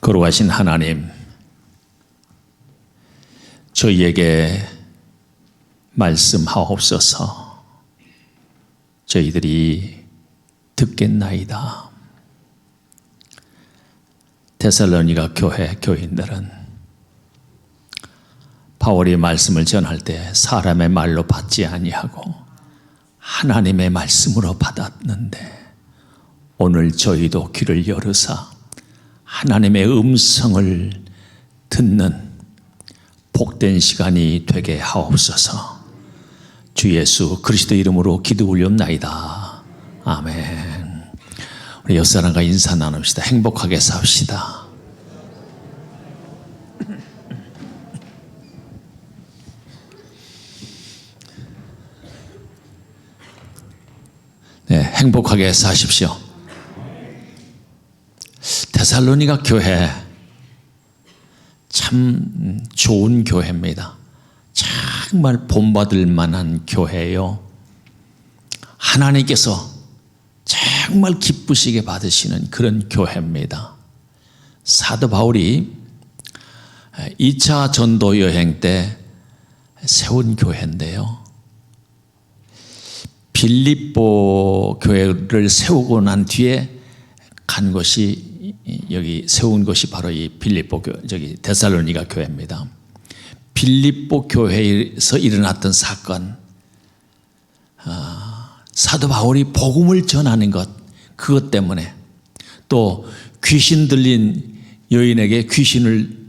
거룩하신 하나님, 저희에게 말씀하옵소서. 저희들이 듣겠나이다. 데살로니가 교회 교인들은 바울이 말씀을 전할 때 사람의 말로 받지 아니하고 하나님의 말씀으로 받았는데, 오늘 저희도 귀를 열으사 하나님의 음성을 듣는 복된 시간이 되게 하옵소서. 주 예수 그리스도 이름으로 기도 올렸나이다. 아멘. 우리 옆사람과 인사 나눕시다. 행복하게 삽시다. 네, 행복하게 사십시오. 데살로니가 교회 참 좋은 교회입니다. 정말 본받을 만한 교회예요. 하나님께서 정말 기쁘시게 받으시는 그런 교회입니다. 사도 바울이 2차 전도 여행 때 세운 교회인데요, 빌립보 교회를 세우고 난 뒤에 간 것이, 여기 세운 것이 바로 이 빌립보 교회, 데살로니가 교회입니다. 빌립보 교회에서 일어났던 사건, 사도 바울이 복음을 전하는 것, 그것 때문에, 또 귀신 들린 여인에게 귀신을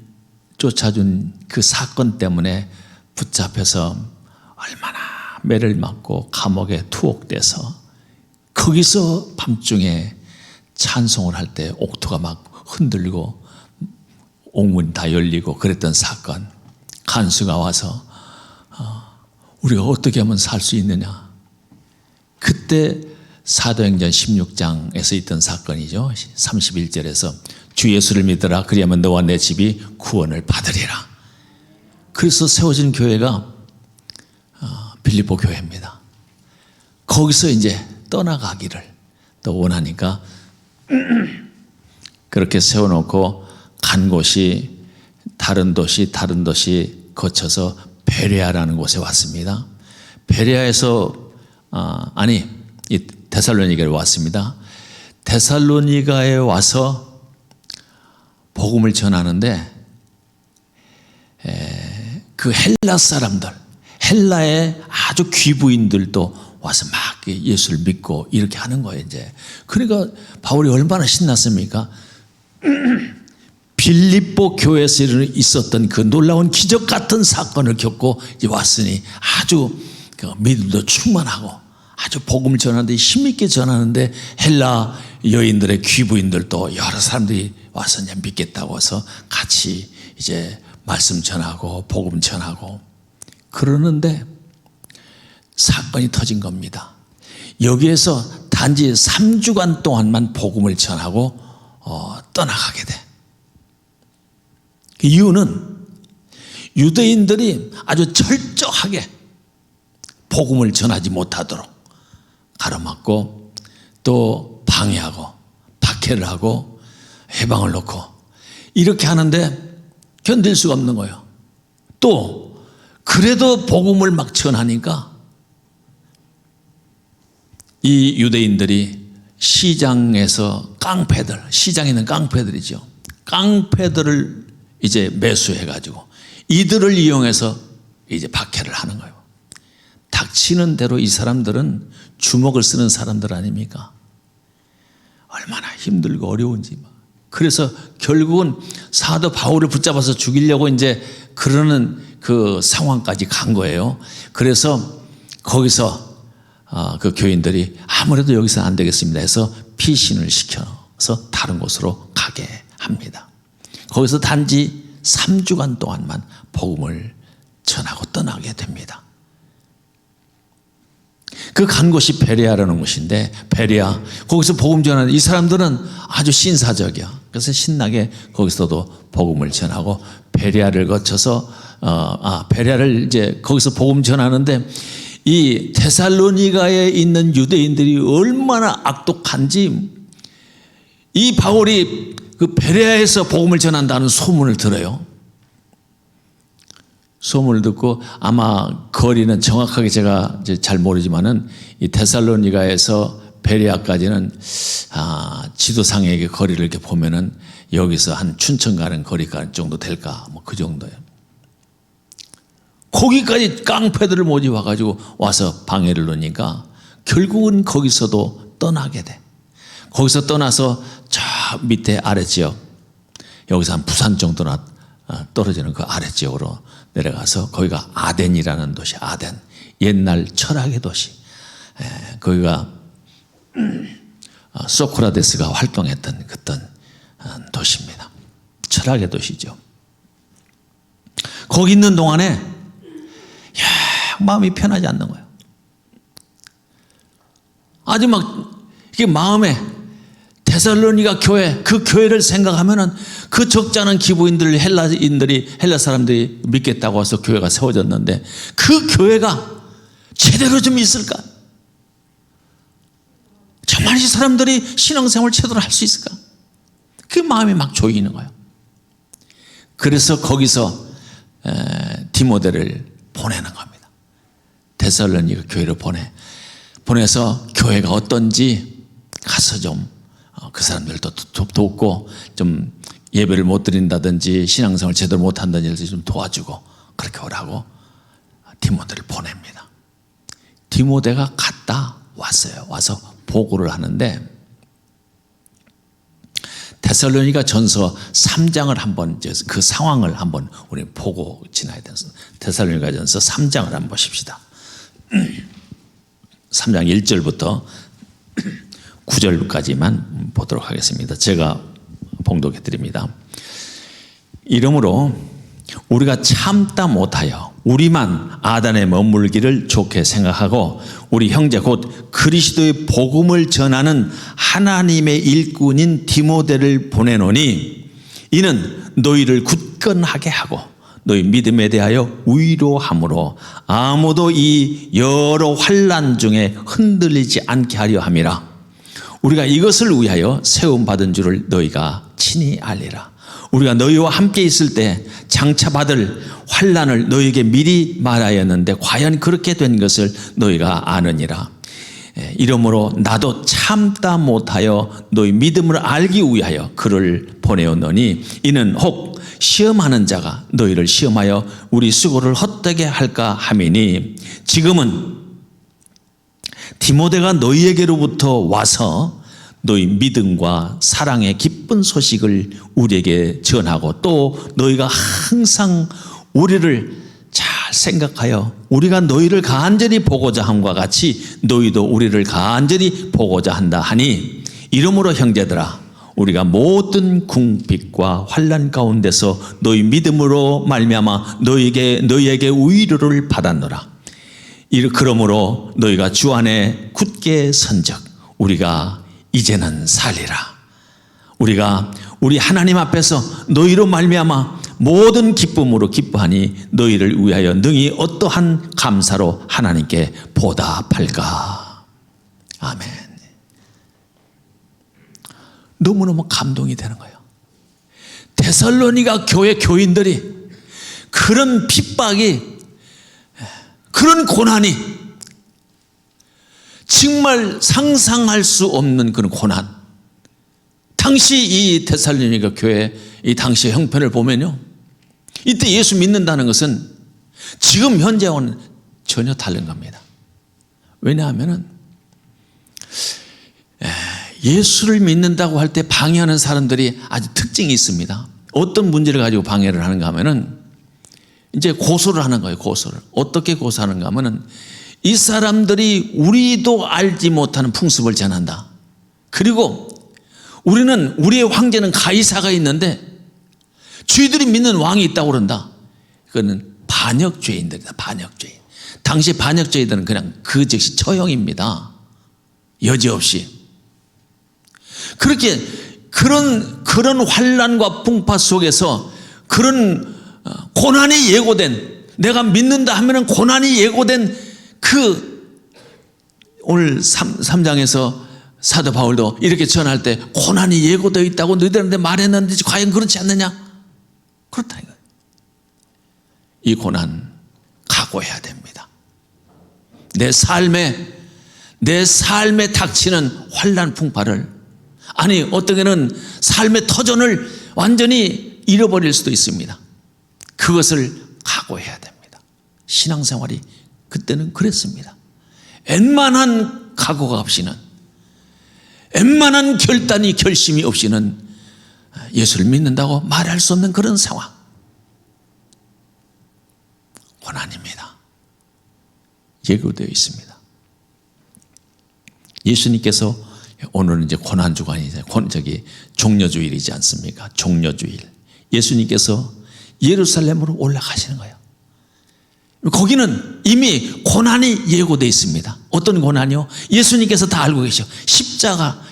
쫓아준 그 사건 때문에 붙잡혀서 얼마나 매를 맞고 감옥에 투옥돼서, 거기서 밤중에 찬송을 할 때 옥토가 막 흔들리고 옥문이 다 열리고 그랬던 사건, 간수가 와서 우리가 어떻게 하면 살 수 있느냐, 그때 사도행전 16장에서 있던 사건이죠. 31절에서 주 예수를 믿으라, 그리하면 너와 내 집이 구원을 받으리라. 그래서 세워진 교회가 빌립보 교회입니다. 거기서 이제 떠나가기를 또 원하니까 그렇게 세워놓고 간 곳이 다른 도시 거쳐서 베레아라는 곳에 왔습니다. 베레아에서 이 데살로니가에 왔습니다. 데살로니가에 와서 복음을 전하는데, 그 헬라 사람들, 헬라의 아주 귀부인들도 와서 막 예수를 믿고 이렇게 하는 거예요, 이제. 그러니까 바울이 얼마나 신났습니까? 빌립보 교회에서 있었던 그 놀라운 기적 같은 사건을 겪고 이제 왔으니 아주 믿음도 충만하고 아주 복음을 전하는데, 힘있게 전하는데, 헬라 여인들의 귀부인들도 여러 사람들이 와서 이제 믿겠다고 해서 같이 이제 말씀 전하고 복음 전하고 그러는데 사건이 터진 겁니다. 여기에서 단지 3주간 동안만 복음을 전하고 떠나가게 돼. 그 이유는 유대인들이 아주 철저하게 복음을 전하지 못하도록 가로막고, 또 방해하고 박해를 하고 해방을 놓고 이렇게 하는데 견딜 수가 없는 거예요. 또 그래도 복음을 막 전하니까 이 유대인들이 시장에서 깡패들, 시장에 있는 깡패들이죠, 깡패들을 이제 매수해가지고 이들을 이용해서 이제 박해를 하는 거예요. 닥치는 대로 이 사람들은 주먹을 쓰는 사람들 아닙니까? 얼마나 힘들고 어려운지. 그래서 결국은 사도 바울을 붙잡아서 죽이려고 이제 그러는 그 상황까지 간 거예요. 그래서 거기서 그 교인들이 아무래도 여기서 안 되겠습니다 해서 피신을 시켜서 다른 곳으로 가게 합니다. 거기서 단지 3주간 동안만 복음을 전하고 떠나게 됩니다. 그 간 곳이 베레아라는 곳인데, 베레아, 거기서 복음 전하는 이 사람들은 아주 신사적이야. 그래서 신나게 거기서도 복음을 전하고 베레아를 거쳐서 베레아를 이제 거기서 복음 전하는데, 이 데살로니가에 있는 유대인들이 얼마나 악독한지, 이 바울이 그 베레아에서 복음을 전한다는 소문을 들어요. 소문을 듣고 아마 거리는 정확하게 제가 이제 잘 모르지만은 이 데살로니가에서 베레아까지는 지도상의 거리를 이렇게 보면은 여기서 한 춘천 가는 거리가 정도 될까 뭐 그 정도예요. 거기까지 깡패들을 모집해 가지고 와서 방해를 놓으니까 결국은 거기서도 떠나게 돼. 거기서 떠나서 저 밑에 아랫지역, 여기서 한 부산 정도나 떨어지는 그 아랫지역으로 내려가서 거기가 아덴이라는 도시, 아덴. 옛날 철학의 도시. 거기가 소크라테스가 활동했던 그떤 도시입니다. 철학의 도시죠. 거기 있는 동안에 마음이 편하지 않는 거예요. 아주 막 이게 마음에 데살로니가 교회, 그 교회를 생각하면은 그 적지 않은 기부인들, 헬라 사람들이 믿겠다고 해서 교회가 세워졌는데 그 교회가 제대로 좀 있을까? 정말 이 사람들이 신앙생활을 제대로 할 수 있을까? 그 마음이 막 조이는 거예요. 그래서 거기서 디모데를 보내는 겁니다. 데살로니가 교회를 보내서 교회가 어떤지 가서 좀 그 사람들도 돕고 좀 예배를 못 드린다든지 신앙생활을 제대로 못 한다든지 좀 도와주고 그렇게 오라고 디모데를 보냅니다. 디모데가 갔다 왔어요. 와서 보고를 하는데 데살로니가 전서 3장을 한번 그 상황을 한번 우리 보고 지나야 돼서 데살로니가 전서 3장을 한번 보십시다. 3장 1절부터 9절까지만 보도록 하겠습니다. 제가 봉독해 드립니다. 이러므로 우리가 참다 못하여 우리만 아단에 머물기를 좋게 생각하고 우리 형제 곧 그리스도의 복음을 전하는 하나님의 일꾼인 디모데를 보내노니 이는 너희를 굳건하게 하고 너희 믿음에 대하여 위로함으로 아무도 이 여러 환난 중에 흔들리지 않게 하려 함이라. 우리가 이것을 위하여 세움받은 줄을 너희가 친히 알리라. 우리가 너희와 함께 있을 때 장차 받을 환난을 너희에게 미리 말하였는데 과연 그렇게 된 것을 너희가 아느니라. 이러므로 나도 참다 못하여 너희 믿음을 알기 위하여 그를 보내었노니 이는 혹 시험하는 자가 너희를 시험하여 우리 수고를 헛되게 할까 함이니 지금은 디모데가 너희에게로부터 와서 너희 믿음과 사랑의 기쁜 소식을 우리에게 전하고 또 너희가 항상 우리를 잘 생각하여 우리가 너희를 간절히 보고자 함과 같이 너희도 우리를 간절히 보고자 한다 하니 이러므로 형제들아 우리가 모든 궁핍과 환난 가운데서 너희 믿음으로 말미암아 너희에게 위로를 받았노라. 그러므로 너희가 주 안에 굳게 선적 우리가 이제는 살리라. 우리가 우리 하나님 앞에서 너희로 말미암아 모든 기쁨으로 기뻐하니 너희를 위하여 능히 어떠한 감사로 하나님께 보답할까. 아멘. 너무너무 감동이 되는 거예요. 데살로니가 교회 교인들이 그런 핍박이 그런 고난이 정말 상상할 수 없는 그런 고난. 당시 이 데살로니가 교회 이 당시의 형편을 보면요. 이때 예수 믿는다는 것은 지금 현재와는 전혀 다른 겁니다. 왜냐하면 예수를 믿는다고 할 때 방해하는 사람들이 아주 특징이 있습니다. 어떤 문제를 가지고 방해를 하는가 하면은 이제 고소를 하는 거예요. 고소를. 어떻게 고소하는가 하면은 이 사람들이 우리도 알지 못하는 풍습을 전한다. 그리고 우리의 황제는 가이사가 있는데 쥐들이 믿는 왕이 있다고 그런다. 그거는 반역죄인들이다. 반역죄인. 당시 반역죄인들은 그냥 그 즉시 처형입니다. 여지없이. 그렇게 그런 환난과 풍파 속에서 그런 고난이 예고된, 내가 믿는다 하면은 고난이 예고된 오늘 3장에서 사도 바울도 이렇게 전할 때 고난이 예고되어 있다고 너희들한테 말했는데 과연 그렇지 않느냐? 그렇다 이거예요. 이 고난 각오해야 됩니다. 내 삶에 닥치는 환난 풍파를, 아니 어떤 게는 삶의 터전을 완전히 잃어버릴 수도 있습니다. 그것을 각오해야 됩니다. 신앙생활이 그때는 그랬습니다. 웬만한 각오가 없이는, 웬만한 결심이 없이는 예수를 믿는다고 말할 수 없는 그런 상황. 고난입니다. 예고되어 있습니다. 예수님께서 오늘은 이제 고난주간이 종려주일이지 않습니까? 종려주일. 예수님께서 예루살렘으로 올라가시는 거예요. 거기는 이미 고난이 예고되어 있습니다. 어떤 고난이요? 예수님께서 다 알고 계셔.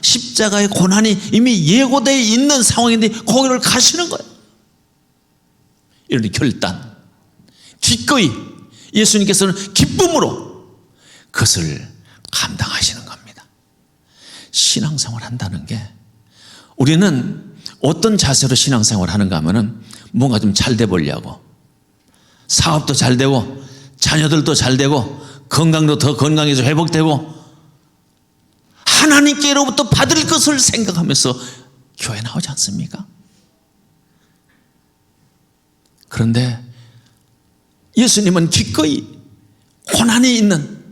십자가의 고난이 이미 예고되어 있는 상황인데 거기를 가시는 거예요. 이런 결단, 기꺼이 예수님께서는 기쁨으로 그것을 감당하시는 겁니다. 신앙생활 한다는 게, 우리는 어떤 자세로 신앙생활 하는가 하면은 뭔가 좀 잘 돼 보려고, 사업도 잘 되고 자녀들도 잘 되고 건강도 더 건강해서 회복되고 하나님께로부터 받을 것을 생각하면서 교회 나오지 않습니까? 그런데 예수님은 기꺼이 고난이 있는,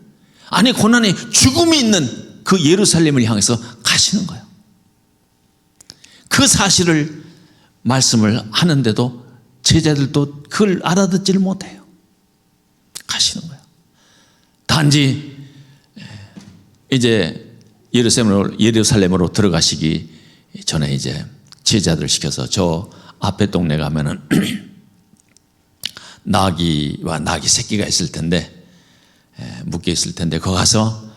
아니 고난이 죽음이 있는 그 예루살렘을 향해서 가시는 거예요. 그 사실을 말씀을 하는데도 제자들도 그걸 알아듣지를 못해요. 가시는 거예요. 단지 이제 예루살렘으로 들어가시기 전에 이제 제자들 시켜서 저 앞에 동네 가면은 나귀와 나귀 새끼가 있을 텐데, 묶여 있을 텐데 거기 가서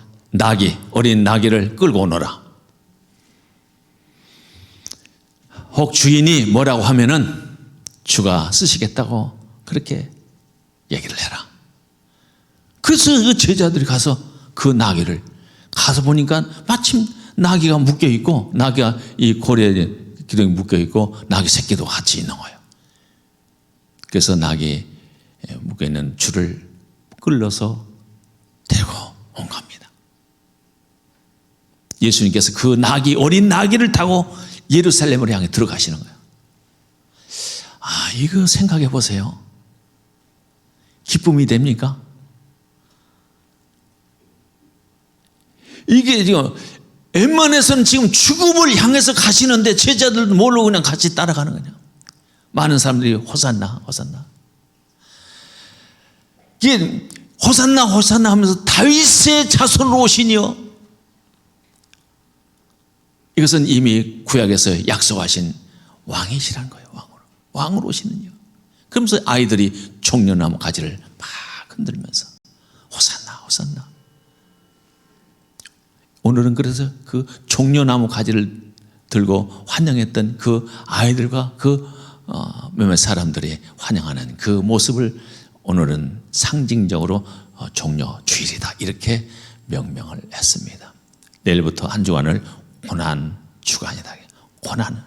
어린 나귀를 끌고 오너라. 혹 주인이 뭐라고 하면은 주가 쓰시겠다고 그렇게 얘기를 해라. 그래서 그 제자들이 가서 그 나귀를 가서 보니까 마침 나귀가 묶여 있고, 나귀가 이 고리에 기둥이 묶여 있고 나귀 새끼도 같이 있는 거예요. 그래서 나귀 묶여 있는 줄을 끌러서 데리고 온 겁니다. 예수님께서 그 어린 나귀를 타고 예루살렘으로 향해 들어가시는 거예요. 이거 생각해 보세요. 기쁨이 됩니까? 이게 지금 웬만해서는 지금 죽음을 향해서 가시는데 제자들도 모르고 그냥 같이 따라가는 거냐. 많은 사람들이 호산나 호산나, 이게 호산나 호산나 하면서 다윗의 자손으로 오시니요. 이것은 이미 구약에서 약속하신 왕이시라는 거예요. 왕으로 오시는요. 그러면서 아이들이 종려나무 가지를 막 흔들면서 호산나 호산나. 오늘은 그래서 그 종려나무 가지를 들고 환영했던 그 아이들과 그 몇몇 사람들이 환영하는 그 모습을 오늘은 상징적으로 종려주일이다 이렇게 명명을 했습니다. 내일부터 한 주간을 고난 주간이다. 고난.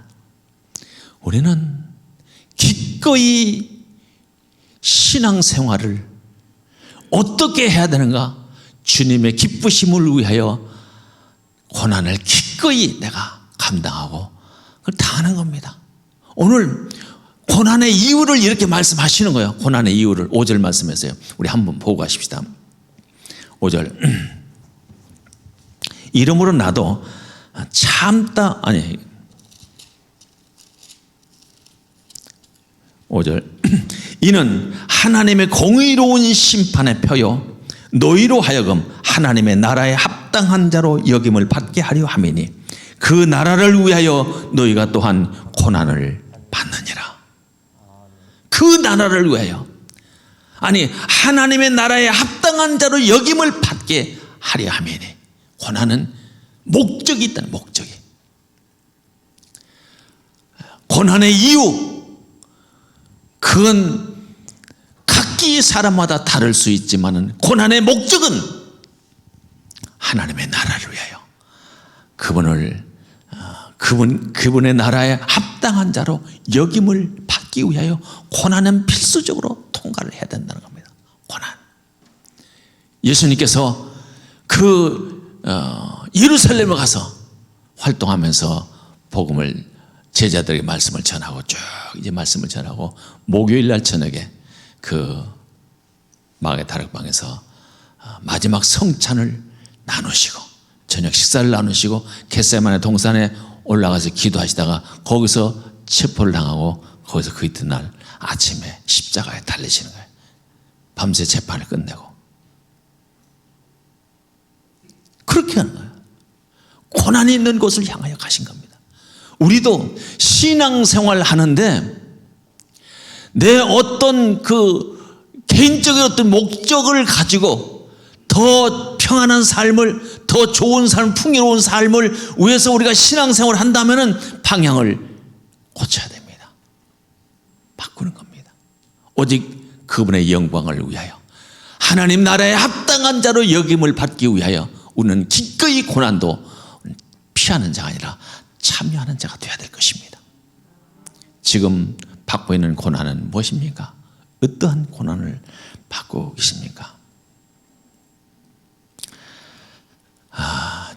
우리는 기꺼이 신앙생활을 어떻게 해야 되는가? 주님의 기쁘심을 위하여 고난을 기꺼이 내가 감당하고 그걸 다 하는 겁니다. 오늘 고난의 이유를 이렇게 말씀하시는 거예요. 고난의 이유를 5절 말씀에서요. 우리 한번 보고 가십시다. 5절. 이러므로 나도 참다, 5절. 이는 하나님의 공의로운 심판의 표요 너희로 하여금 하나님의 나라에 합당한 자로 여김을 받게 하려 함이니 그 나라를 위하여 너희가 또한 고난을 받느니라. 그 나라를 위하여, 아니 하나님의 나라에 합당한 자로 여김을 받게 하려 함이니, 고난은 목적이 있다는, 목적이. 고난의 이유, 그건 각기 사람마다 다를 수 있지만 고난의 목적은 하나님의 나라를 위하여, 그 그분의 나라에 합당한 자로 여김을 받기 위하여 고난은 필수적으로 통과를 해야 된다는 겁니다. 고난. 예수님께서 예루살렘에 가서 활동하면서 복음을 제자들에게 말씀을 전하고 쭉 이제 말씀을 전하고 목요일 날 저녁에 그 마가의 다락방에서 마지막 성찬을 나누시고 저녁 식사를 나누시고 겟세마네 동산에 올라가서 기도하시다가 거기서 체포를 당하고 거기서 그 이튿날 아침에 십자가에 달리시는 거예요. 밤새 재판을 끝내고 그렇게 하는 거예요. 고난이 있는 곳을 향하여 가신 겁니다. 우리도 신앙생활 하는데 내 어떤 개인적인 어떤 목적을 가지고 더 평안한 삶을, 더 좋은 삶, 풍요로운 삶을 위해서 우리가 신앙생활을 한다면 방향을 고쳐야 됩니다. 바꾸는 겁니다. 오직 그분의 영광을 위하여 하나님 나라에 합당한 자로 여김을 받기 위하여 우리는 기꺼이 고난도 피하는 자가 아니라 참여하는 자가 되어야 될 것입니다. 지금 받고 있는 고난은 무엇입니까? 어떠한 고난을 받고 계십니까?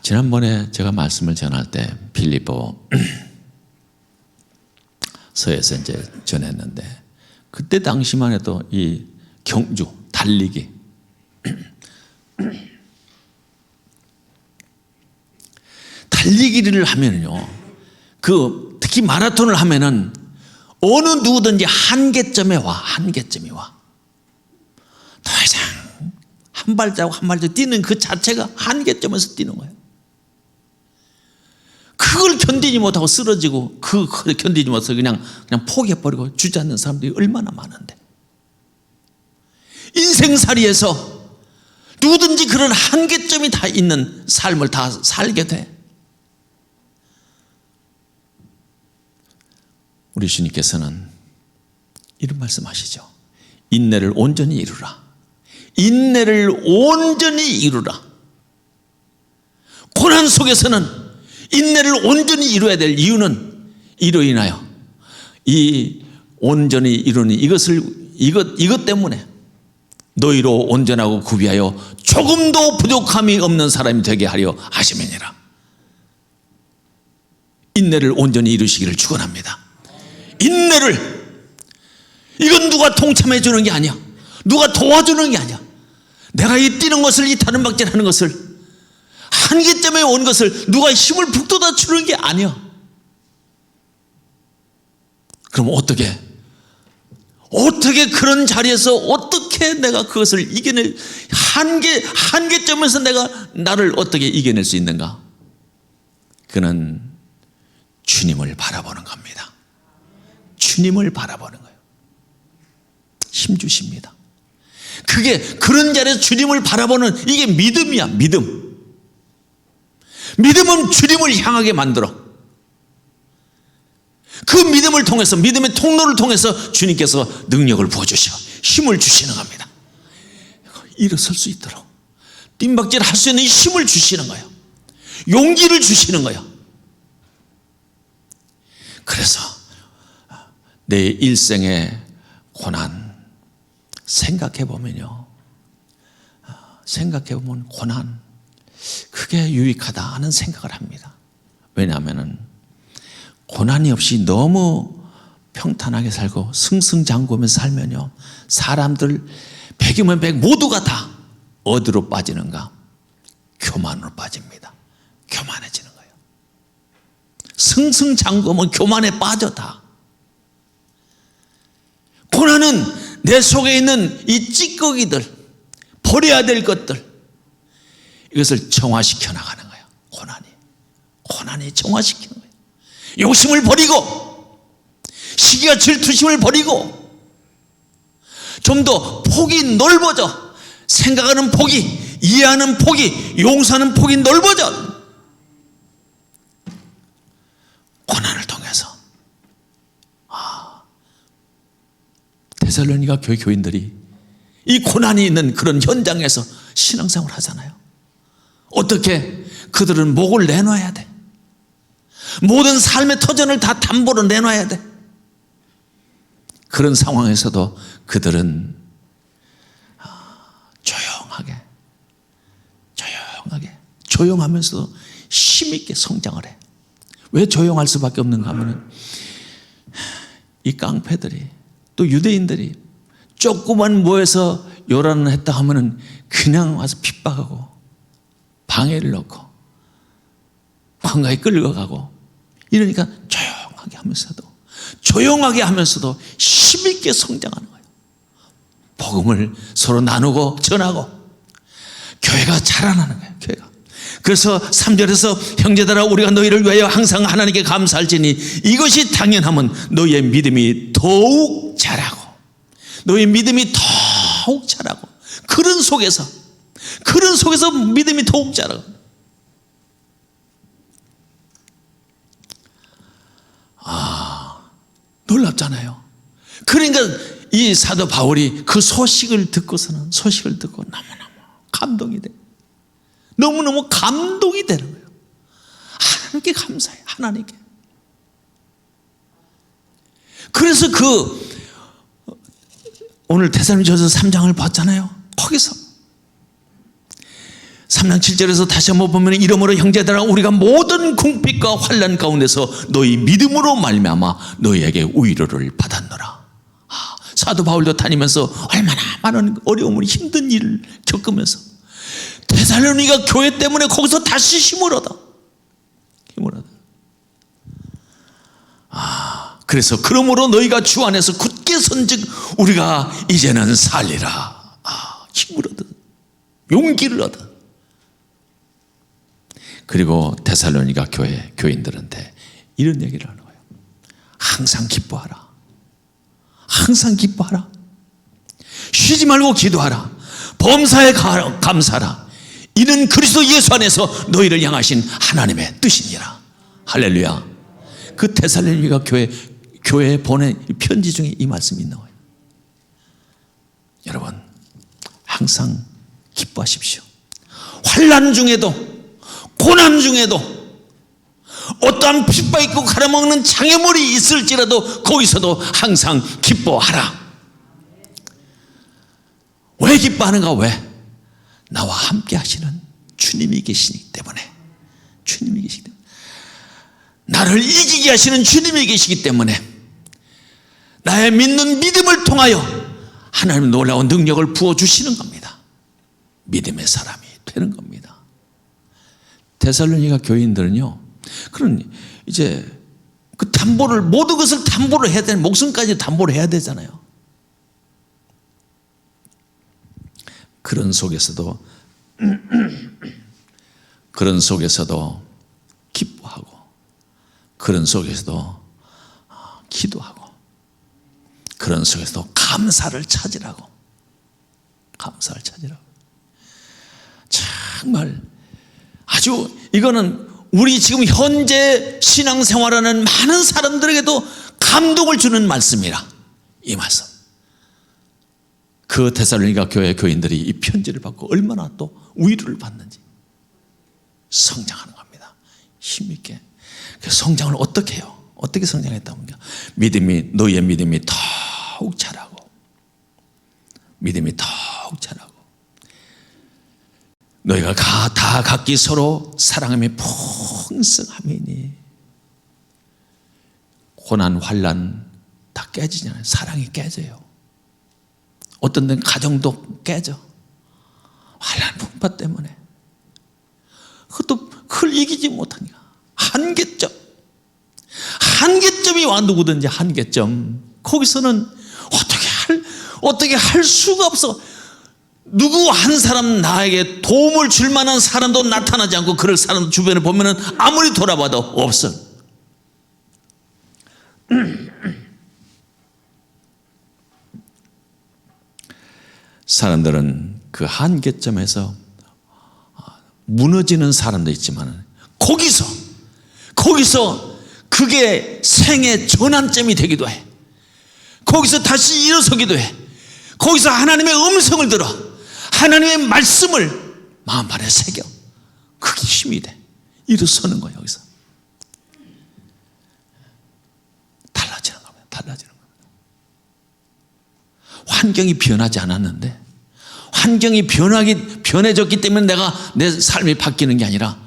지난번에 제가 말씀을 전할 때 빌립보 서에서 이제 전했는데 그때 당시만 해도 이 경주, 달리기 달리기를 하면요, 특히 마라톤을 하면은 어느 누구든지 한계점에 와, 한계점이 와. 더 이상 한 발자국 한 발자국 뛰는 그 자체가 한계점에서 뛰는 거예요. 그걸 견디지 못하고 쓰러지고 그걸 견디지 못해서 그냥 포기해버리고 주저앉는 사람들이 얼마나 많은데. 인생살이에서 누구든지 그런 한계점이 다 있는 삶을 다 살게 돼. 우리 주님께서는 이런 말씀하시죠. 인내를 온전히 이루라. 인내를 온전히 이루라. 고난 속에서는 인내를 온전히 이루어야 될 이유는 이로 인하여 이 온전히 이루니 이것 때문에 너희로 온전하고 구비하여 조금도 부족함이 없는 사람이 되게 하려 하심이니라. 인내를 온전히 이루시기를 축원합니다. 인내를, 이건 누가 동참해 주는 게 아니야. 누가 도와주는 게 아니야. 내가 이 뛰는 것을, 이 다른 박질하는 것을, 한계점에 온 것을 누가 힘을 북돋아 주는 게 아니야. 그럼 어떻게 그런 자리에서 어떻게 내가 그것을 이겨낼, 한계점에서 내가 나를 어떻게 이겨낼 수 있는가? 그는 주님을 바라보는 겁니다. 주님을 바라보는 거예요. 힘 주십니다. 그런 자리에서 주님을 바라보는 이게 믿음이야, 믿음. 믿음은 주님을 향하게 만들어. 그 믿음을 통해서, 믿음의 통로를 통해서 주님께서 능력을 부어주시고 힘을 주시는 겁니다. 일어설 수 있도록 뜀박질 할 수 있는 힘을 주시는 거예요. 용기를 주시는 거예요. 그래서 내 일생의 고난 생각해보면 고난 그게 유익하다 하는 생각을 합니다. 왜냐하면 고난이 없이 너무 평탄하게 살고 승승장구하면서 살면요, 사람들 100이면 100 모두가 다 어디로 빠지는가? 교만으로 빠집니다. 교만해지는 거예요. 승승장구하면 교만에 빠져 다. 고난은 내 속에 있는 이 찌꺼기들, 버려야 될 것들, 이것을 정화시켜 나가는 거예요. 고난이 정화시키는 거예요. 욕심을 버리고, 시기와 질투심을 버리고, 좀 더 폭이 넓어져. 생각하는 폭이, 이해하는 폭이, 용서하는 폭이 넓어져. 고난을 통해서. 데살로니가 교회 교인들이 이 고난이 있는 그런 현장에서 신앙생활을 하잖아요. 어떻게? 그들은 목을 내놔야 돼. 모든 삶의 터전을 다 담보로 내놔야 돼. 그런 상황에서도 그들은 조용하면서도 힘있게 성장을 해. 왜 조용할 수밖에 없는가 하면은 이 깡패들이 또 유대인들이 조그만 모여서 요란을 했다 하면은 그냥 와서 핍박하고 방해를 넣고 황가에 끌려가고 이러니까 조용하게 하면서도 힘있게 성장하는 거예요. 복음을 서로 나누고 전하고 교회가 자라나는 거예요. 교회가. 그래서 3절에서 형제들아 우리가 너희를 위하여 항상 하나님께 감사할지니 이것이 당연하면 너희의 믿음이 더욱 자라고 너희의 믿음이 더욱 자라고 그런 속에서 믿음이 더욱 자라고. 놀랍잖아요. 그러니까 이 사도 바울이 그 소식을 듣고 너무너무 감동이 돼. 너무너무 감동이 되는 거예요. 하나님께 감사해. 하나님께. 그래서 오늘 데살로니가서 3장을 봤잖아요. 거기서 3장 7절에서 다시 한번 보면 이러므로 형제들아 우리가 모든 궁핍과 환난 가운데서 너희 믿음으로 말미암아 너희에게 위로를 받았노라. 사도 바울도 다니면서 얼마나 많은 어려움을 힘든 일을 겪으면서 데살로니가 교회 때문에 거기서 다시 힘을 얻어. 그래서 그러므로 너희가 주 안에서 굳게 선즉 우리가 이제는 살리라. 힘을 얻어. 용기를 얻어. 그리고 데살로니가 교인들한테 이런 얘기를 하는 거예요. 항상 기뻐하라. 항상 기뻐하라. 쉬지 말고 기도하라. 범사에 감사하라. 이는 그리스도 예수 안에서 너희를 향하신 하나님의 뜻이니라. 할렐루야. 그 데살로니가 교회에 보낸 편지 중에 이 말씀이 나와요. 여러분 항상 기뻐하십시오. 환난 중에도 고난 중에도 어떠한 핍박 있고 갈아먹는 장애물이 있을지라도 거기서도 항상 기뻐하라. 왜 기뻐하는가? 왜? 나와 함께 하시는 주님이 계시기 때문에. 주님이 계시기 때문에. 나를 이기게 하시는 주님이 계시기 때문에 나의 믿는 믿음을 통하여 하나님 놀라운 능력을 부어주시는 겁니다. 믿음의 사람이 되는 겁니다. 데살로니가 교인들은요, 그런 이제 그 담보를, 모든 것을 담보를 해야 되는, 목숨까지 담보를 해야 되잖아요. 그런 속에서도 기뻐하고, 그런 속에서도 기도하고, 그런 속에서도 감사를 찾으라고. 정말 아주 이거는 우리 지금 현재 신앙생활하는 많은 사람들에게도 감동을 주는 말씀이라. 이 말씀. 그 데살로니가 교회 교인들이 이 편지를 받고 얼마나 또 위로를 받는지 성장하는 겁니다. 힘있게. 그 성장을 어떻게 해요? 어떻게 성장했다면요? 너희의 믿음이 더욱 자라고, 너희가 다 각기 서로 사랑함이 풍성함이니. 고난 환난 다 깨지잖아요. 사랑이 깨져요. 어떤 데는 가정도 깨져. 환난 풍파 때문에. 그걸 이기지 못하니까. 한계점이 와. 누구든지 한계점. 거기서는 어떻게 할 수가 없어. 누구 한 사람, 나에게 도움을 줄 만한 사람도 나타나지 않고, 그럴 사람 주변에 보면은 아무리 돌아봐도 없어. 사람들은 그 한계점에서 무너지는 사람도 있지만, 거기서 그게 생의 전환점이 되기도 해. 거기서 다시 일어서기도 해. 거기서 하나님의 음성을 들어 하나님의 말씀을 마음판에 새겨. 그게 힘이 돼. 일어서는 거야. 여기서 환경이 변하지 않았는데, 환경이 변해졌기 때문에 내 삶이 바뀌는 게 아니라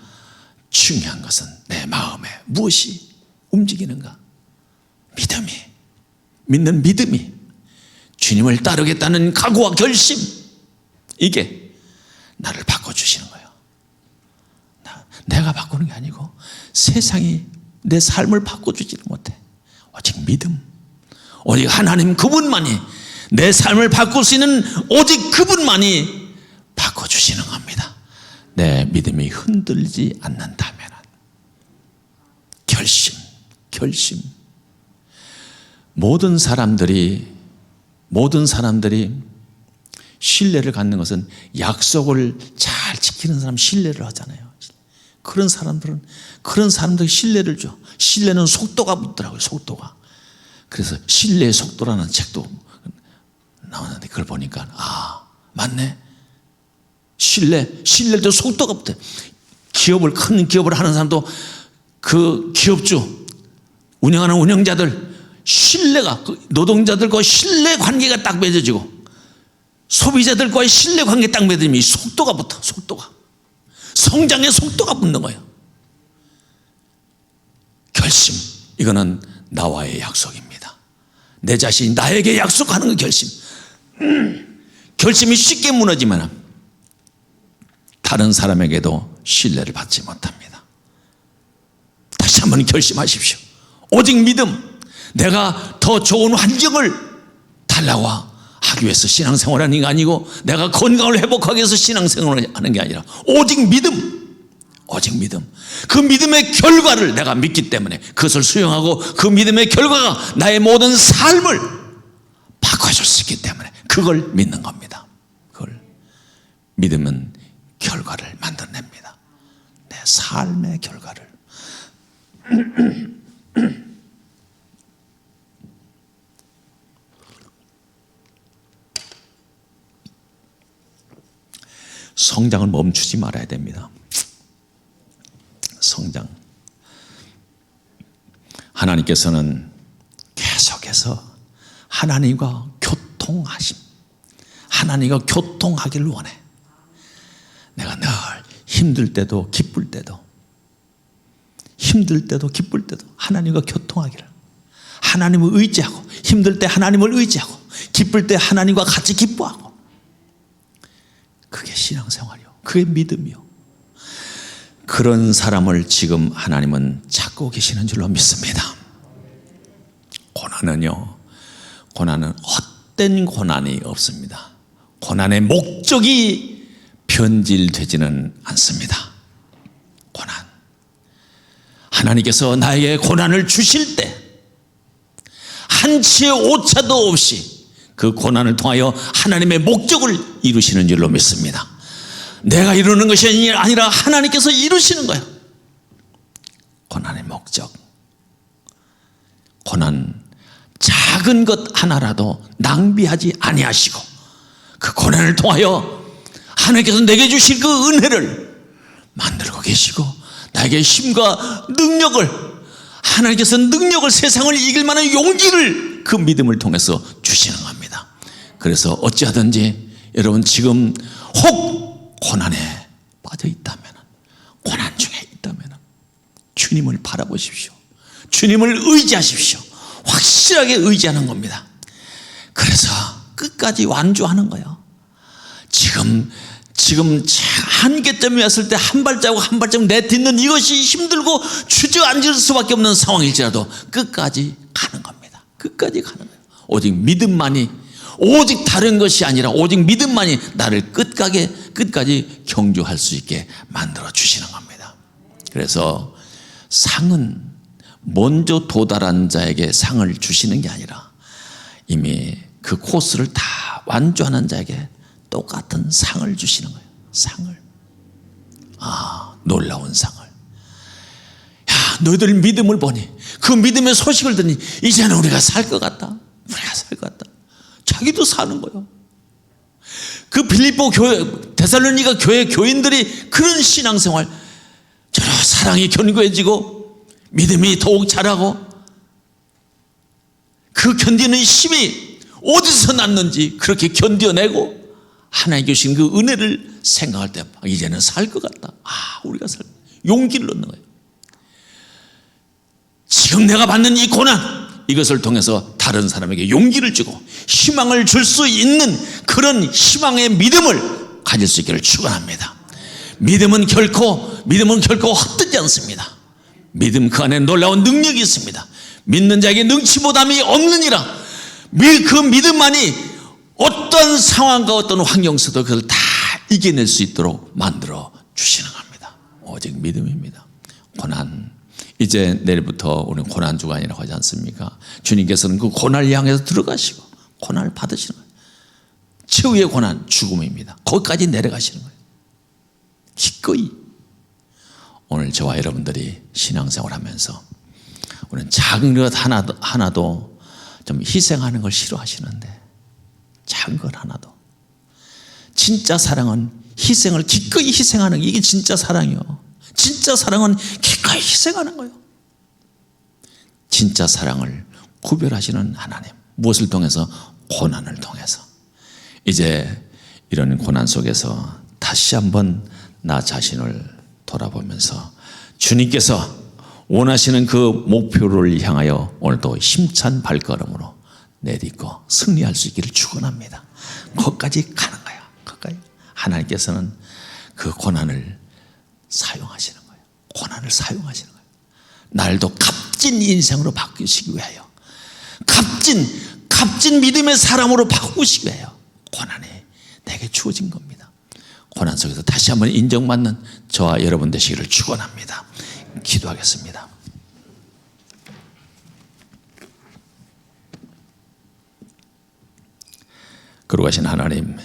중요한 것은 내 마음에 무엇이 움직이는가? 믿는 믿음이, 주님을 따르겠다는 각오와 결심, 이게 나를 바꿔주시는 거예요. 내가 바꾸는 게 아니고 세상이 내 삶을 바꿔주지를 못해. 오직 믿음, 오직 하나님 그분만이, 내 삶을 바꿀 수 있는 오직 그분만이 바꿔주시는 겁니다. 내 믿음이 흔들리지 않는다면 결심. 모든 사람들이 신뢰를 갖는 것은 약속을 잘 지키는 사람 신뢰를 하잖아요. 그런 사람들이 신뢰를 줘. 신뢰는 속도가 붙더라고요. 속도가. 그래서 신뢰의 속도라는 책도 나오는데 그걸 보니까 맞네. 신뢰도 속도가 붙어요. 큰 기업을 하는 사람도 그 기업주, 운영하는 운영자들, 신뢰가, 노동자들과 신뢰 관계가 딱 맺어지고 소비자들과의 신뢰 관계 딱 맺어지면 이 속도가 붙어. 성장의 속도가 붙는 거예요. 결심, 이거는 나와의 약속입니다. 내 자신이 나에게 약속하는 그 결심. 결심이 쉽게 무너지면 다른 사람에게도 신뢰를 받지 못합니다. 다시 한번 결심하십시오. 오직 믿음, 내가 더 좋은 환경을 달라고 하기 위해서 신앙생활하는 게 아니고, 내가 건강을 회복하기 위해서 신앙생활을 하는 게 아니라 오직 믿음. 그 믿음의 결과를 내가 믿기 때문에 그것을 수용하고 그 믿음의 결과가 나의 모든 삶을 바꿔줄 수 있기 때문에 그걸 믿는 겁니다. 그걸 믿으면 결과를 만들어냅니다. 내 삶의 결과를. 성장을 멈추지 말아야 됩니다. 성장. 하나님께서는 계속해서 하나님과 교통하기를 원해. 내가 늘 힘들 때도 기쁠 때도 하나님과 교통하기를, 하나님을 의지하고, 힘들 때 하나님을 의지하고, 기쁠 때 하나님과 같이 기뻐하고, 그게 신앙생활이요, 그게 믿음이요. 그런 사람을 지금 하나님은 찾고 계시는 줄로 믿습니다. 고난은 헛된 고난이 없습니다. 고난의 목적이 변질되지는 않습니다. 하나님께서 나에게 고난을 주실 때 한치의 오차도 없이 그 고난을 통하여 하나님의 목적을 이루시는 줄로 믿습니다. 내가 이루는 것이 아니라 하나님께서 이루시는 거예요. 고난의 목적. 고난, 작은 것 하나라도 낭비하지 아니하시고 그 고난을 통하여 하나님께서 내게 주실 그 은혜를 만들고 계시고, 나에게 힘과 능력을, 하나님께서 능력을, 세상을 이길 만한 용기를 그 믿음을 통해서 주시는 겁니다. 그래서 어찌하든지 여러분 지금 혹 고난에 빠져 있다면, 고난 중에 있다면 주님을 바라보십시오. 주님을 의지하십시오. 확실하게 의지하는 겁니다. 그래서 끝까지 완주하는 거예요. 지금 한계점이 왔을 때 한 발자국 내딛는 이것이 힘들고 주저앉을 수밖에 없는 상황일지라도 끝까지 가는 겁니다. 끝까지 가는 거예요. 오직 믿음만이, 오직 다른 것이 아니라 오직 믿음만이 나를 끝까지 경주할 수 있게 만들어 주시는 겁니다. 그래서 상은 먼저 도달한 자에게 상을 주시는 게 아니라 이미 그 코스를 다 완주하는 자에게 똑같은 상을 주시는 거예요. 상을. 놀라운 상을. 너희들 믿음을 보니, 그 믿음의 소식을 듣니 이제는 우리가 살 것 같다. 자기도 사는 거예요. 그 빌립보 교회, 데살로니가 교회 교인들이 그런 신앙생활, 저로 사랑이 견고해지고 믿음이 더욱 자라고 그 견디는 힘이 어디서 났는지 그렇게 견뎌내고 하나님 주신 그 은혜를 생각할 때 이제는 살 것 같다. 우리가 용기를 얻는 거예요. 지금 내가 받는 이 고난, 이것을 통해서 다른 사람에게 용기를 주고 희망을 줄 수 있는 그런 희망의 믿음을 가질 수 있기를 축원합니다. 믿음은 결코 헛되지 않습니다. 믿음 그 안에 놀라운 능력이 있습니다. 믿는 자에게 능치보담이 없느니라. 그 믿음만이 어떤 상황과 어떤 환경 속도 그걸 다 이겨낼 수 있도록 만들어 주시는 겁니다. 오직 믿음입니다. 고난, 이제 내일부터 우리는 고난주간이라고 하지 않습니까? 주님께서는 그 고난을 향해서 들어가시고 고난을 받으시는 거예요. 최후의 고난, 죽음입니다. 거기까지 내려가시는 거예요. 기꺼이. 오늘 저와 여러분들이 신앙생활 하면서 우리는 작은 것 하나도 좀 희생하는 걸 싫어하시는데, 작은 것 하나도. 진짜 사랑은 희생을 기꺼이 희생하는 게, 이게 진짜 사랑이요. 진짜 사랑은 기꺼이 희생하는 거예요. 진짜 사랑을 구별하시는 하나님. 무엇을 통해서? 고난을 통해서. 이제 이런 고난 속에서 다시 한번 나 자신을 돌아보면서 주님께서 원하시는 그 목표를 향하여 오늘도 힘찬 발걸음으로 내딛고 승리할 수 있기를 축원합니다. 거기까지 가는 거야. 거기까지. 하나님께서는 그 고난을 사용하시는 거예요. 고난을 사용하시는 거예요. 날도 값진 인생으로 바꾸시기 위하여, 값진 믿음의 사람으로 바꾸시기 위하여 고난이 내게 주어진 겁니다. 고난 속에서 다시 한번 인정받는 저와 여러분 되시기를 축원합니다. 기도하겠습니다. 거룩하신 하나님,